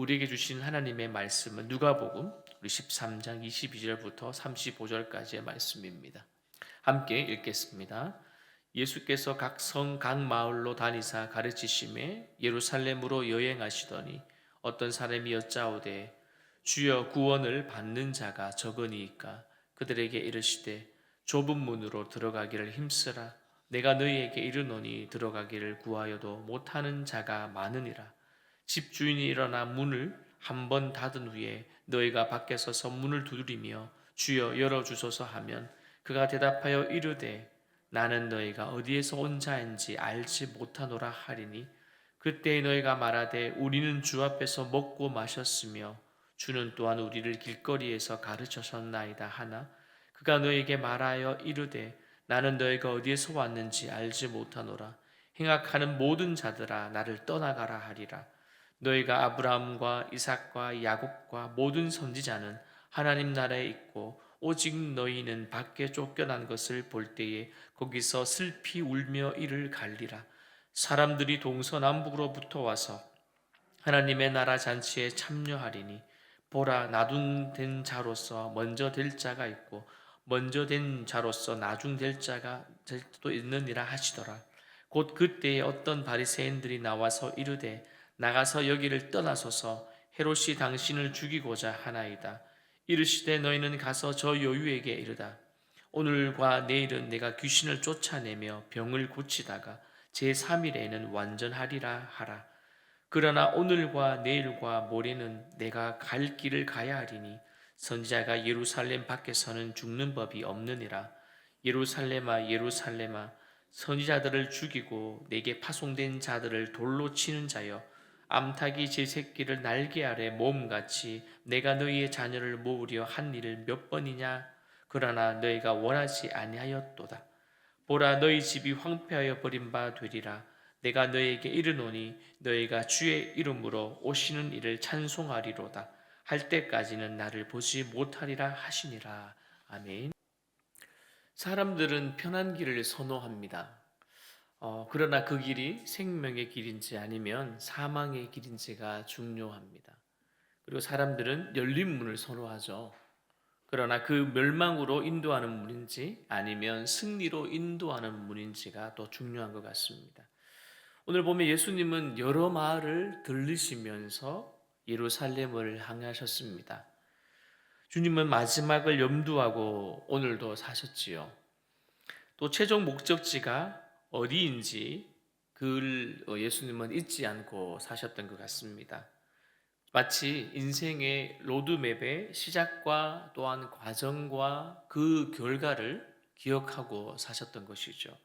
우리에게 주신 하나님의 말씀은 누가복음 우리 13장 22절부터 35절까지의 말씀입니다. 함께 읽겠습니다. 예수께서 각 성, 각 마을로 다니사 가르치심에 예루살렘으로 여행하시더니 어떤 사람이 여짜오되 주여 구원을 받는 자가 적으니이까 그들에게 이르시되 좁은 문으로 들어가기를 힘쓰라. 내가 너희에게 이르노니 들어가기를 구하여도 못하는 자가 많으니라. 집주인이 일어나 문을 한 번 닫은 후에 너희가 밖에 서서 문을 두드리며 주여 열어주소서 하면 그가 대답하여 이르되 나는 너희가 어디에서 온 자인지 알지 못하노라 하리니 그때 너희가 말하되 우리는 주 앞에서 먹고 마셨으며 주는 또한 우리를 길거리에서 가르쳐셨나이다 하나 그가 너희에게 말하여 이르되 나는 너희가 어디에서 왔는지 알지 못하노라. 행악하는 모든 자들아 나를 떠나가라 하리라. 너희가 아브라함과 이삭과 야곱과 모든 선지자는 하나님 나라에 있고 오직 너희는 밖에 쫓겨난 것을 볼 때에 거기서 슬피 울며 이를 갈리라. 사람들이 동서남북으로부터 와서 하나님의 나라 잔치에 참여하리니 보라 나중 된 자로서 먼저 될 자가 있고 먼저 된 자로서 나중 될 자가 될 수도 있느니라 하시더라. 곧 그때에 어떤 바리새인들이 나와서 이르되 나가서 여기를 떠나소서 헤롯이 당신을 죽이고자 하나이다. 이르시되 너희는 가서 저 여유에게 이르다. 오늘과 내일은 내가 귀신을 쫓아내며 병을 고치다가 제3일에는 완전하리라 하라. 그러나 오늘과 내일과 모레는 내가 갈 길을 가야 하리니 선지자가 예루살렘 밖에서는 죽는 법이 없느니라. 예루살렘아 예루살렘아 선지자들을 죽이고 내게 파송된 자들을 돌로 치는 자여 암탉이 제 새끼를 날개 아래 모음같이 내가 너희의 자녀를 모으려 한 일을 몇 번이냐. 그러나 너희가 원하지 아니하였도다. 보라 너희 집이 황폐하여 버린 바 되리라. 내가 너희에게 이르노니 너희가 주의 이름으로 오시는 이를 찬송하리로다. 할 때까지는 나를 보지 못하리라 하시니라. 아멘. 사람들은 편한 길을 선호합니다. 그러나 그 길이 생명의 길인지 아니면 사망의 길인지가 중요합니다. 그리고 사람들은 열린 문을 선호하죠. 그러나 그 멸망으로 인도하는 문인지 아니면 승리로 인도하는 문인지가 더 중요한 것 같습니다. 오늘 보면 예수님은 여러 마을을 들르시면서 예루살렘을 향하셨습니다. 주님은 마지막을 염두하고 오늘도 사셨지요. 또 최종 목적지가 어디인지 그걸 예수님은 잊지 않고 사셨던 것 같습니다. 마치 인생의 로드맵의 시작과 또한 과정과 그 결과를 기억하고 사셨던 것이죠.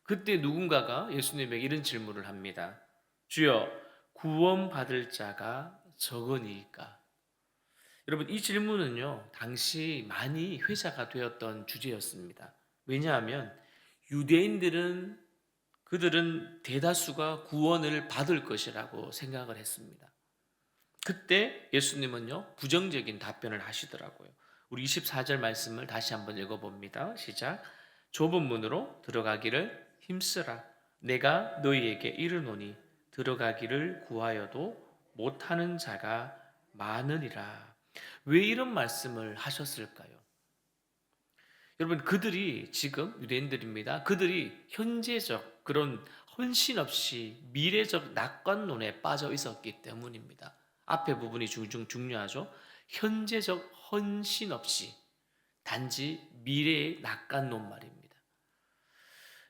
그때 누군가가 예수님에게 이런 질문을 합니다. 주여, 구원받을 자가 적으니까? 여러분, 이 질문은요, 당시 많이 회자가 되었던 주제였습니다. 왜냐하면 그들은 대다수가 구원을 받을 것이라고 생각을 했습니다. 그때 예수님은요, 부정적인 답변을 하시더라고요. 우리 24절 말씀을 다시 한번 읽어봅니다. 시작. 좁은 문으로 들어가기를 힘쓰라. 내가 너희에게 이르노니 들어가기를 구하여도 못하는 자가 많으니라. 왜 이런 말씀을 하셨을까요? 여러분, 그들이 지금 유대인들입니다. 그들이 현재적 그런 헌신 없이 미래적 낙관론에 빠져 있었기 때문입니다. 앞에 부분이 중요하죠. 현재적 헌신 없이 단지 미래의 낙관론 말입니다.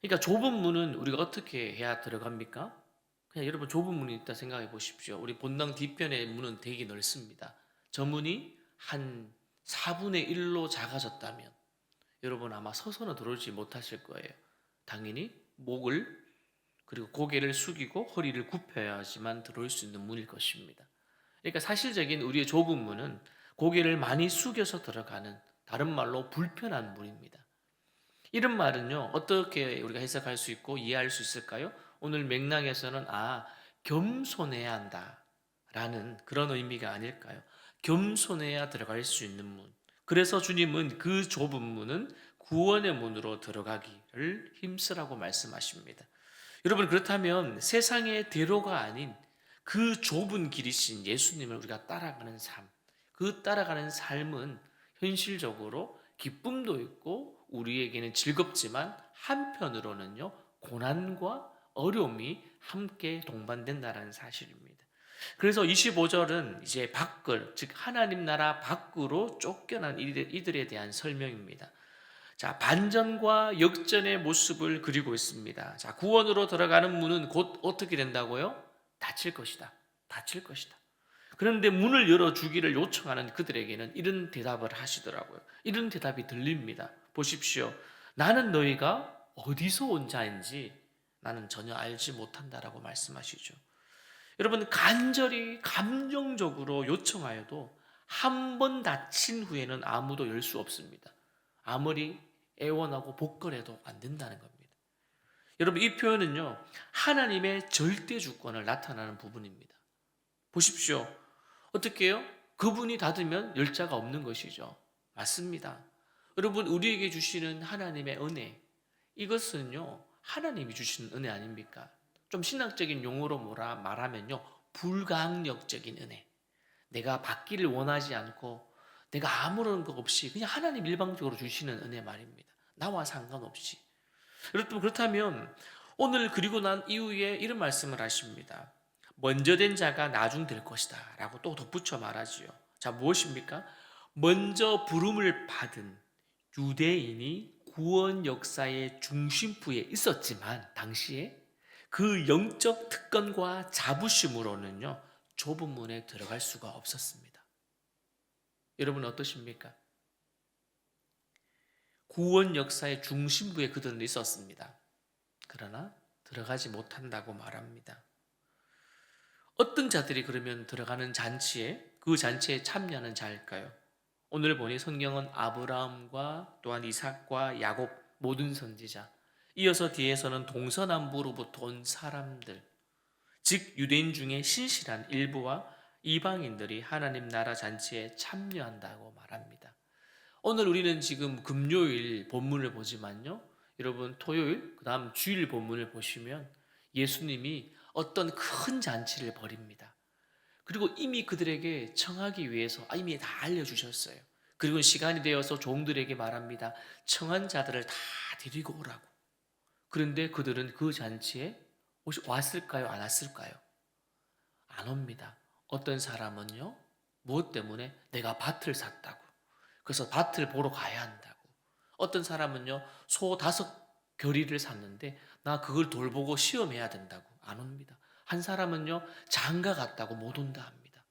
그러니까 좁은 문은 우리가 어떻게 해야 들어갑니까? 그냥 여러분 좁은 문이 있다 생각해 보십시오. 우리 본당 뒤편의 문은 되게 넓습니다. 저 문이 한 4분의 1로 작아졌다면 여러분 아마 서서는 들어오지 못하실 거예요. 당연히 목을 그리고 고개를 숙이고 허리를 굽혀야지만 들어올 수 있는 문일 것입니다. 그러니까 사실적인 우리의 좁은 문은 고개를 많이 숙여서 들어가는, 다른 말로 불편한 문입니다. 이런 말은요, 어떻게 우리가 해석할 수 있고 이해할 수 있을까요? 오늘 맥락에서는 겸손해야 한다 라는 그런 의미가 아닐까요? 겸손해야 들어갈 수 있는 문. 그래서 주님은 그 좁은 문은 구원의 문으로 들어가기를 힘쓰라고 말씀하십니다. 여러분, 그렇다면 세상의 대로가 아닌 그 좁은 길이신 예수님을 우리가 따라가는 삶, 그 따라가는 삶은 현실적으로 기쁨도 있고 우리에게는 즐겁지만 한편으로는요, 고난과 어려움이 함께 동반된다는 사실입니다. 그래서 25절은 이제 밖을, 즉 하나님 나라 밖으로 쫓겨난 이들에 대한 설명입니다. 자, 반전과 역전의 모습을 그리고 있습니다. 자, 구원으로 들어가는 문은 곧 어떻게 된다고요? 닫힐 것이다. 닫힐 것이다. 그런데 문을 열어주기를 요청하는 그들에게는 이런 대답을 하시더라고요. 이런 대답이 들립니다. 보십시오. 나는 너희가 어디서 온 자인지 나는 전혀 알지 못한다라고 말씀하시죠. 여러분, 간절히 감정적으로 요청하여도 한 번 닫힌 후에는 아무도 열 수 없습니다. 아무리 애원하고 복걸해도 안 된다는 겁니다. 여러분, 이 표현은요, 하나님의 절대 주권을 나타나는 부분입니다. 보십시오. 어떻게 해요? 그분이 닫으면 열 자가 없는 것이죠. 맞습니다. 여러분, 우리에게 주시는 하나님의 은혜, 이것은요, 하나님이 주시는 은혜 아닙니까? 좀 신학적인 용어로 말하면요, 불강력적인 은혜. 내가 받기를 원하지 않고 내가 아무런 것 없이 그냥 하나님 일방적으로 주시는 은혜 말입니다. 나와 상관없이. 여러분, 그렇다면 오늘 그리고 난 이후에 이런 말씀을 하십니다. 먼저 된 자가 나중 될 것이다 라고 또 덧붙여 말하지요. 자, 무엇입니까? 먼저 부름을 받은 유대인이 구원 역사의 중심부에 있었지만 당시에 그 영적 특권과 자부심으로는요, 좁은 문에 들어갈 수가 없었습니다. 여러분 어떠십니까? 구원 역사의 중심부에 그들은 있었습니다. 그러나 들어가지 못한다고 말합니다. 어떤 자들이 그러면 들어가는 그 잔치에 참여하는 자일까요? 오늘 보니 성경은 아브라함과 또한 이삭과 야곱 모든 선지자, 이어서 뒤에서는 동서남부로부터 온 사람들, 즉 유대인 중에 신실한 일부와 이방인들이 하나님 나라 잔치에 참여한다고 말합니다. 오늘 우리는 지금 금요일 본문을 보지만요, 여러분 토요일, 그 다음 주일 본문을 보시면 예수님이 어떤 큰 잔치를 벌입니다. 그리고 이미 그들에게 청하기 위해서 이미 다 알려주셨어요. 그리고 시간이 되어서 종들에게 말합니다. 청한 자들을 다 데리고 오라고. 그런데 그들은 그 잔치에 왔을까요? 안 왔을까요? 안 옵니다. 어떤 사람은요, 무엇 때문에? 내가 밭을 샀다고. 그래서 밭을 보러 가야 한다고. 어떤 사람은요, 소 5 겨리를 샀는데 나 그걸 돌보고 시험해야 된다고. 안 옵니다. 한 사람은요, 장가 갔다고 못 온다 합니다.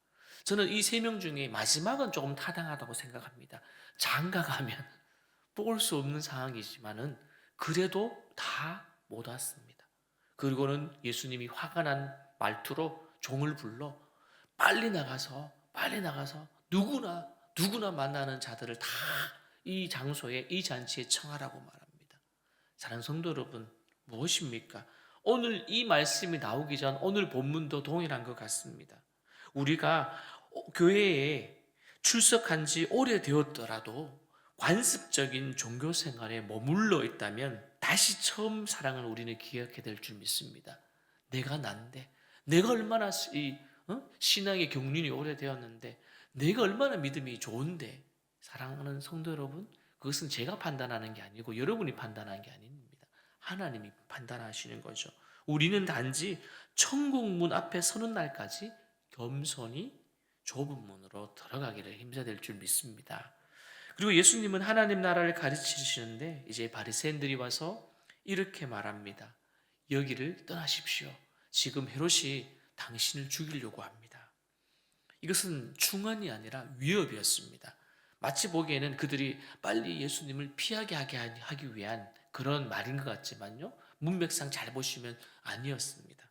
저는 이 3명 중에 마지막은 조금 타당하다고 생각합니다. 장가 가면 올 수 없는 상황이지만은 그래도 다 못 왔습니다. 그리고는 예수님이 화가 난 말투로 종을 불러 빨리 나가서 누구나 만나는 자들을 다 이 장소에, 이 잔치에 청하라고 말합니다. 사랑하는 성도 여러분, 무엇입니까? 오늘 이 말씀이 나오기 전 오늘 본문도 동일한 것 같습니다. 우리가 교회에 출석한 지 오래되었더라도 관습적인 종교 생활에 머물러 있다면 다시 처음 사랑을 우리는 기억해야 될 줄 믿습니다. 내가 난데, 내가 얼마나 신앙의 경륜이 오래되었는데, 내가 얼마나 믿음이 좋은데, 사랑하는 성도 여러분, 그것은 제가 판단하는 게 아니고 여러분이 판단하는 게 아닙니다. 하나님이 판단하시는 거죠. 우리는 단지 천국 문 앞에 서는 날까지 겸손히 좁은 문으로 들어가기를 힘써야 될 줄 믿습니다. 그리고 예수님은 하나님 나라를 가르치시는데 이제 바리새인들이 와서 이렇게 말합니다. 여기를 떠나십시오. 지금 헤롯이 당신을 죽이려고 합니다. 이것은 충언이 아니라 위협이었습니다. 마치 보기에는 그들이 빨리 예수님을 피하게 하기 위한 그런 말인 것 같지만요, 문맥상 잘 보시면 아니었습니다.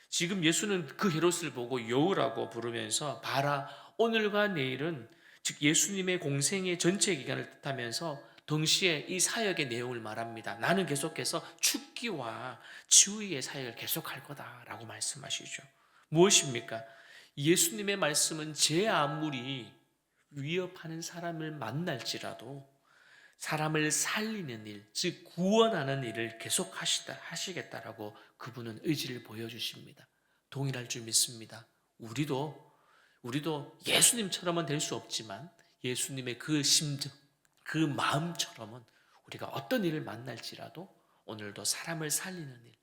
지금 예수는 그 헤롯을 보고 여우라고 부르면서 봐라, 오늘과 내일은, 즉 예수님의 공생의 전체 기간을 뜻하면서 동시에 이 사역의 내용을 말합니다. 나는 계속해서 축기와 치유의 사역을 계속할 거다라고 말씀하시죠. 무엇입니까? 예수님의 말씀은 제 아무리 위협하는 사람을 만날지라도 사람을 살리는 일, 즉 구원하는 일을 계속 하시겠다라고 그분은 의지를 보여주십니다. 동일할 줄 믿습니다. 우리도 예수님처럼은 될 수 없지만 예수님의 그 심정, 그 마음처럼은 우리가 어떤 일을 만날지라도 오늘도 사람을 살리는 일,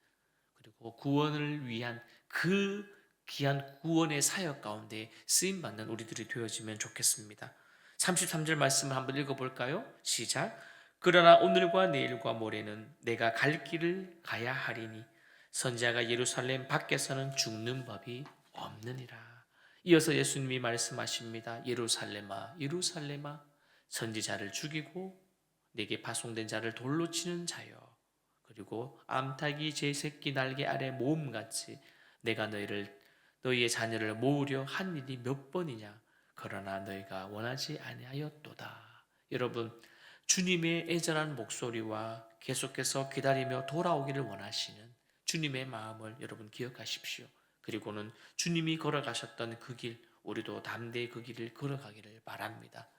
그리고 구원을 위한 그 귀한 구원의 사역 가운데 쓰임받는 우리들이 되어지면 좋겠습니다. 33절 말씀을 한번 읽어볼까요? 시작. 그러나 오늘과 내일과 모레는 내가 갈 길을 가야 하리니 선지자가 예루살렘 밖에서는 죽는 법이 없느니라. 이어서 예수님이 말씀하십니다. 예루살렘아 예루살렘아 선지자를 죽이고 내게 파송된 자를 돌로 치는 자여, 그리고 암탉이 제 새끼 날개 아래 모음같이 내가 너희의 자녀를 모으려 한 일이 몇 번이냐. 그러나 너희가 원하지 아니하였도다. 여러분, 주님의 애절한 목소리와 계속해서 기다리며 돌아오기를 원하시는 주님의 마음을 여러분 기억하십시오. 그리고는 주님이 걸어가셨던 그 길, 우리도 담대히 그 길을 걸어가기를 바랍니다.